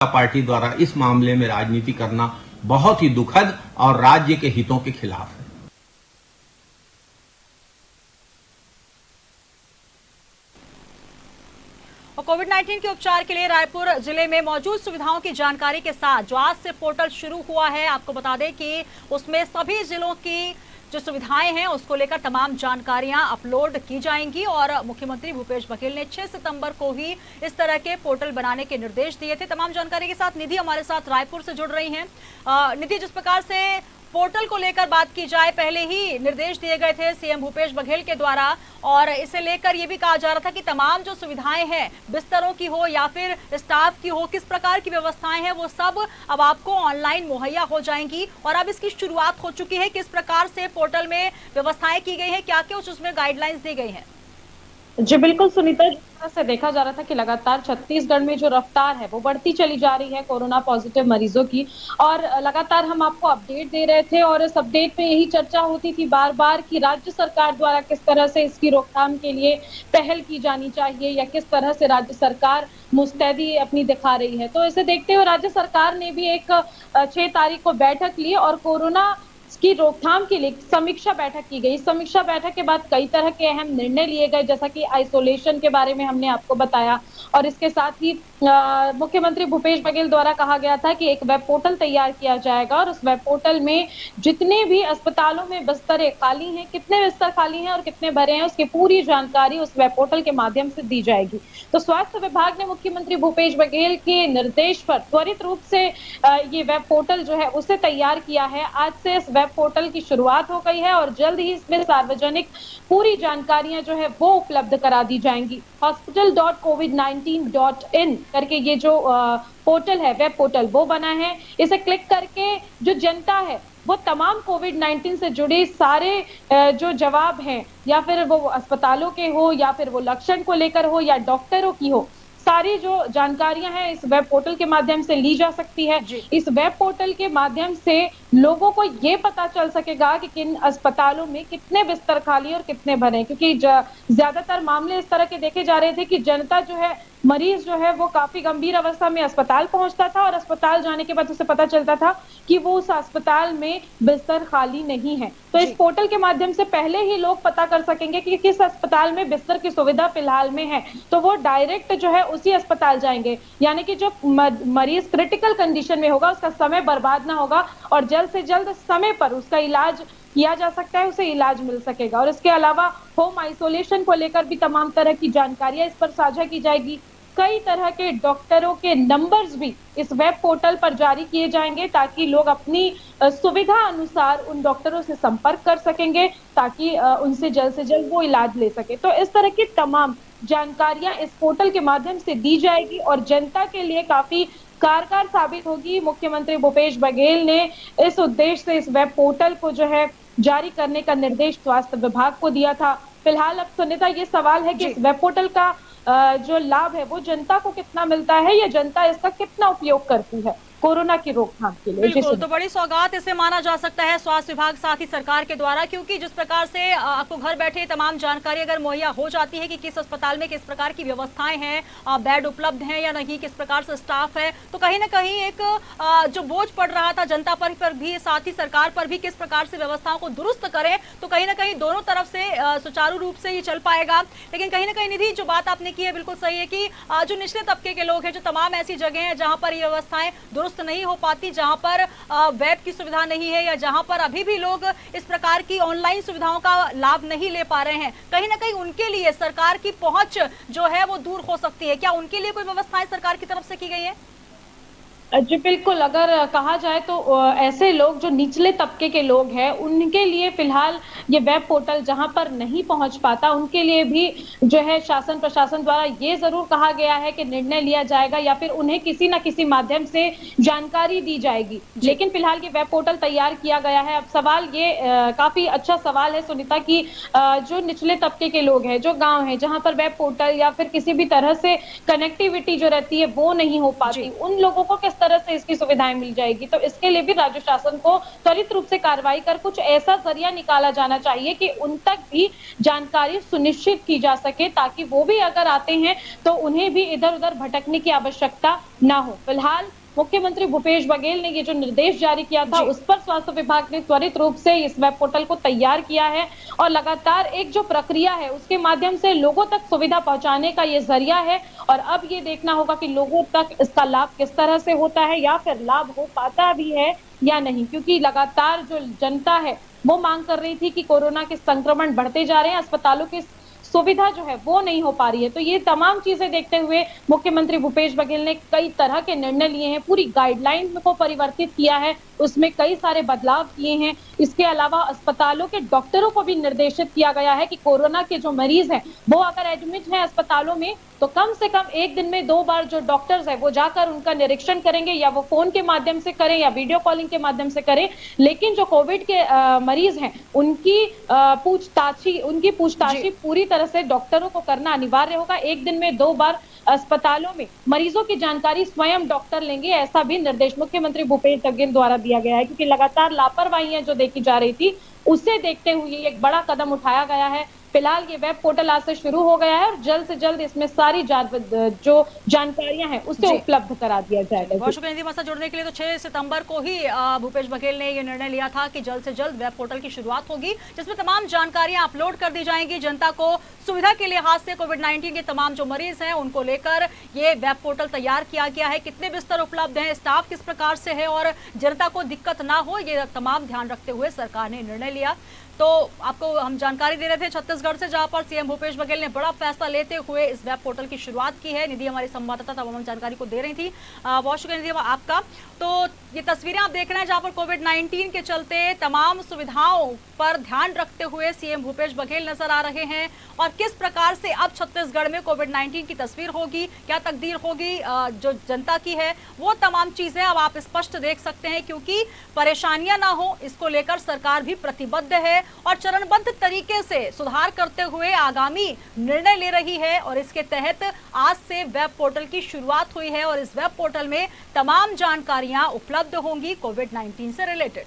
Party द्वारा इस मामले में राजनीति करना बहुत ही दुखद और राज्य के हितों के खिलाफ है। कोविड-19 के उपचार के लिए रायपुर जिले में मौजूद सुविधाओं की जानकारी के साथ जो आज से पोर्टल शुरू हुआ है, आपको बता दें कि उसमें सभी जिलों की जो सुविधाएं हैं उसको लेकर तमाम जानकारियां अपलोड की जाएंगी और मुख्यमंत्री भूपेश बघेल ने 6 सितंबर को ही इस तरह के पोर्टल बनाने के निर्देश दिए थे। तमाम जानकारी के साथ निधि हमारे साथ रायपुर से जुड़ रही हैं। निधि, जिस प्रकार से पोर्टल को लेकर बात की जाए, पहले ही निर्देश दिए गए थे सीएम भूपेश बघेल के द्वारा और इसे लेकर यह भी कहा जा रहा था कि तमाम जो सुविधाएं हैं, बिस्तरों की हो या फिर स्टाफ की हो, किस प्रकार की व्यवस्थाएं हैं, वो सब अब आपको ऑनलाइन मुहैया हो जाएंगी और अब इसकी शुरुआत हो चुकी है। किस प्रकार से पोर्टल में व्यवस्थाएं की गई है, क्या क्या उसमें गाइडलाइंस दी गई है? जी बिल्कुल सुनीता, जिस तरह से देखा जा रहा था कि लगातार छत्तीसगढ़ में जो रफ्तार है वो बढ़ती चली जा रही है कोरोना पॉजिटिव मरीजों की, और लगातार हम आपको अपडेट दे रहे थे और इस अपडेट में यही चर्चा होती थी बार बार कि राज्य सरकार द्वारा किस तरह से इसकी रोकथाम के लिए पहल की जानी चाहिए या किस तरह से राज्य सरकार मुस्तैदी अपनी दिखा रही है। तो इसे देखते हुए राज्य सरकार ने भी एक 6 तारीख को बैठक ली और कोरोना की रोकथाम के लिए समीक्षा बैठक की गई। समीक्षा बैठक के बाद कई तरह के अहम निर्णय लिए गए, जैसा कि आइसोलेशन के बारे में हमने आपको बताया और इसके साथ ही मुख्यमंत्री भूपेश बघेल द्वारा कहा गया था कि एक वेब पोर्टल तैयार किया जाएगा और उस वेब पोर्टल में जितने भी अस्पतालों में बिस्तर खाली हैं, कितने बिस्तर खाली हैं और कितने भरे हैं, उसकी पूरी जानकारी उस वेब पोर्टल के माध्यम से दी जाएगी। तो स्वास्थ्य विभाग ने मुख्यमंत्री भूपेश बघेल के निर्देश पर त्वरित रूप से ये वेब पोर्टल जो है उसे तैयार किया है। आज से इस वेब पोर्टल की शुरुआत हो गई है और जल्द ही इसमें सार्वजनिक पूरी जानकारियां जो है वो उपलब्ध करा दी जाएंगी। hospital.covid19.in करके ये जो पोर्टल है, वेब पोर्टल वो बना है। इसे क्लिक करके जो जनता है वो तमाम कोविड-19 से जुड़े सारे जो जवाब हैं, या फिर वो अस्पतालों के हो या फिर वो लक्षण को लेकर हो या डॉक्टरों की हो, सारी जो जानकारियां हैं इस वेब पोर्टल के माध्यम से ली जा सकती है। इस वेब पोर्टल के माध्यम से लोगों को ये पता चल सकेगा कि किन अस्पतालों में कितने बिस्तर खाली और कितने भरे, क्योंकि ज्यादातर मामले इस तरह के देखे जा रहे थे कि जनता जो है, मरीज जो है वो काफी गंभीर अवस्था में अस्पताल पहुंचता था और अस्पताल जाने के बाद उसे पता चलता था कि वो उस अस्पताल में बिस्तर खाली नहीं है। तो इस पोर्टल के माध्यम से पहले ही लोग पता कर सकेंगे कि किस अस्पताल में बिस्तर की सुविधा फिलहाल में है, तो वो डायरेक्ट जो है उसी अस्पताल जाएंगे। यानी कि जो मरीज क्रिटिकल कंडीशन में होगा उसका समय बर्बाद ना होगा और जल्द से जल्द समय पर उसका इलाज किया जा सकता है, उसे इलाज मिल सकेगा। और इसके अलावा होम आइसोलेशन को लेकर भी तमाम तरह की जानकारियां इस पर साझा की जाएगी। कई तरह के डॉक्टरों के नंबर्स भी इस वेब पोर्टल पर जारी किए जाएंगे ताकि लोग अपनी सुविधा अनुसार उन डॉक्टरों से संपर्क कर सकेंगे ताकि उनसे जल्द से जल्द वो इलाज ले सके। तो इस तरह की तमाम जानकारियां इस पोर्टल के माध्यम से दी जाएगी और जनता के लिए काफी कारगर साबित होगी। मुख्यमंत्री भूपेश बघेल ने इस उद्देश्य से इस वेब पोर्टल को जो है जारी करने का निर्देश स्वास्थ्य विभाग को दिया था। फिलहाल अब सुनीता, ये सवाल है कि इस वेब पोर्टल का जो लाभ है वो जनता को कितना मिलता है या जनता इसका कितना उपयोग करती है कोरोना की रोकथाम के लिए। बिल्कुल, तो बड़ी सौगात इसे माना जा सकता है स्वास्थ्य विभाग साथ ही सरकार के द्वारा, क्योंकि जिस प्रकार से आपको घर बैठे तमाम जानकारी अगर मुहैया हो जाती है कि किस अस्पताल में किस प्रकार की व्यवस्थाएं हैं, बेड उपलब्ध हैं या नहीं, किस प्रकार से स्टाफ है, तो कहीं ना कहीं एक जो बोझ पड़ रहा था जनता पर भी साथ ही सरकार पर भी, किस प्रकार से व्यवस्थाओं को दुरुस्त करें, तो कहीं ना कहीं दोनों तरफ से सुचारू रूप से ये चल पाएगा। लेकिन कहीं ना कहीं निधि, जो बात आपने की है बिल्कुल सही है कि जो निचले तबके के लोग हैं, जो तमाम ऐसी जगह है जहां पर ये व्यवस्थाएं नहीं हो पाती, जहां पर वेब की सुविधा नहीं है या जहां पर अभी भी लोग इस प्रकार की ऑनलाइन सुविधाओं का लाभ नहीं ले पा रहे हैं, कहीं ना कहीं उनके लिए सरकार की पहुंच जो है वो दूर हो सकती है। क्या उनके लिए कोई व्यवस्थाएं सरकार की तरफ से की गई है? जी बिल्कुल, अगर कहा जाए तो ऐसे लोग जो निचले तबके के लोग हैं उनके लिए फिलहाल ये वेब पोर्टल जहां पर नहीं पहुंच पाता, उनके लिए भी जो है शासन प्रशासन द्वारा ये जरूर कहा गया है कि निर्णय लिया जाएगा या फिर उन्हें किसी न किसी माध्यम से जानकारी दी जाएगी। लेकिन फिलहाल ये वेब पोर्टल तैयार किया गया है। अब सवाल ये काफी अच्छा सवाल है सुनीता की जो निचले तबके के लोग हैं, जो गाँव है जहाँ पर वेब पोर्टल या फिर किसी भी तरह से कनेक्टिविटी जो रहती है वो नहीं हो पाती, उन लोगों को किस तरह से इसकी सुविधाएं मिल जाएगी। तो इसके लिए भी राज्य शासन को त्वरित रूप से कार्रवाई कर कुछ ऐसा जरिया निकाला जाना चाहिए कि उन तक भी जानकारी सुनिश्चित की जा सके, ताकि वो भी अगर आते हैं तो उन्हें भी इधर उधर भटकने की आवश्यकता ना हो। फिलहाल मुख्यमंत्री भूपेश बघेल ने ये जो निर्देश जारी किया था, उस पर स्वास्थ्य विभाग ने त्वरित रूप से इस वेब पोर्टल को तैयार किया है और लगातार एक जो प्रक्रिया है उसके माध्यम से लोगों तक सुविधा पहुंचाने का ये जरिया है। और अब ये देखना होगा कि लोगों तक इसका लाभ किस तरह से होता है या फिर लाभ हो पाता भी है या नहीं, क्योंकि लगातार जो जनता है वो मांग कर रही थी कि कोरोना के संक्रमण बढ़ते जा रहे हैं, अस्पतालों की सुविधा जो है वो नहीं हो पा रही है। तो ये तमाम चीजें देखते हुए मुख्यमंत्री भूपेश बघेल ने कई तरह के निर्णय लिए हैं, पूरी गाइडलाइन को परिवर्तित किया है, उसमें कई सारे बदलाव किए हैं। इसके अलावा अस्पतालों के डॉक्टरों को भी निर्देशित किया गया है कि कोरोना के जो मरीज हैं वो अगर एडमिट हैं अस्पतालों में तो कम से कम एक दिन में 2 बार जो डॉक्टर्स है वो जाकर उनका निरीक्षण करेंगे, या वो फोन के माध्यम से करें या वीडियो कॉलिंग के माध्यम से करें। लेकिन जो कोविड के मरीज हैं उनकी पूछताछ पूरी तरह से डॉक्टरों को करना अनिवार्य होगा। एक दिन में 2 बार अस्पतालों में मरीजों की जानकारी स्वयं डॉक्टर लेंगे, ऐसा भी निर्देश मुख्यमंत्री भूपेश बघेल द्वारा दिया गया है, क्योंकि लगातार लापरवाहियां जो देखी जा रही थी उसे देखते हुए एक बड़ा कदम उठाया गया है। फिलहाल ये वेब पोर्टल आज से शुरू हो गया है और जल्द से जल्द इसमें सारी जो जानकारियां हैं उसे उपलब्ध करा दिया जाएगा। बहुत शुक्रिया निधि हमारे साथ जुड़ने के लिए। तो 6 सितंबर को ही भूपेश बघेल ने ये निर्णय लिया था कि जल्द से जल्द वेब पोर्टल की शुरुआत होगी, जिसमें तमाम जानकारियां अपलोड कर दी जाएंगी। जनता को सुविधा के लिहाज से कोविड-19 के तमाम जो मरीज हैं उनको लेकर ये वेब पोर्टल तैयार किया गया है। कितने बिस्तर उपलब्ध हैं, स्टाफ किस प्रकार से है और जनता को दिक्कत ना हो, ये तमाम ध्यान रखते हुए सरकार ने निर्णय लिया। तो आपको हम जानकारी दे रहे थे छत्तीसगढ़ से, जहां पर सीएम भूपेश बघेल ने बड़ा फैसला लेते हुए इस वेब पोर्टल की शुरुआत की है। निधि हमारी संवाददाता तमाम जानकारी को दे रही थी। बहुत शुक्रिया निधि आपका। तो ये तस्वीरें आप देख रहे हैं जहां पर कोविड-19 के चलते तमाम सुविधाओं पर ध्यान रखते हुए सीएम भूपेश बघेल नजर आ रहे हैं और किस प्रकार से अब छत्तीसगढ़ में कोविड-19 की तस्वीर होगी, क्या तकदीर होगी जो जनता की है, वो तमाम चीजें अब आप स्पष्ट देख सकते हैं। क्योंकि परेशानियां ना हो इसको लेकर सरकार भी प्रतिबद्ध है और चरणबद्ध तरीके से सुधार करते हुए आगामी निर्णय ले रही है। और इसके तहत आज से वेब पोर्टल की शुरुआत हुई है और इस वेब पोर्टल में तमाम जानकारियां उपलब्ध होंगी कोविड-19 से रिलेटेड।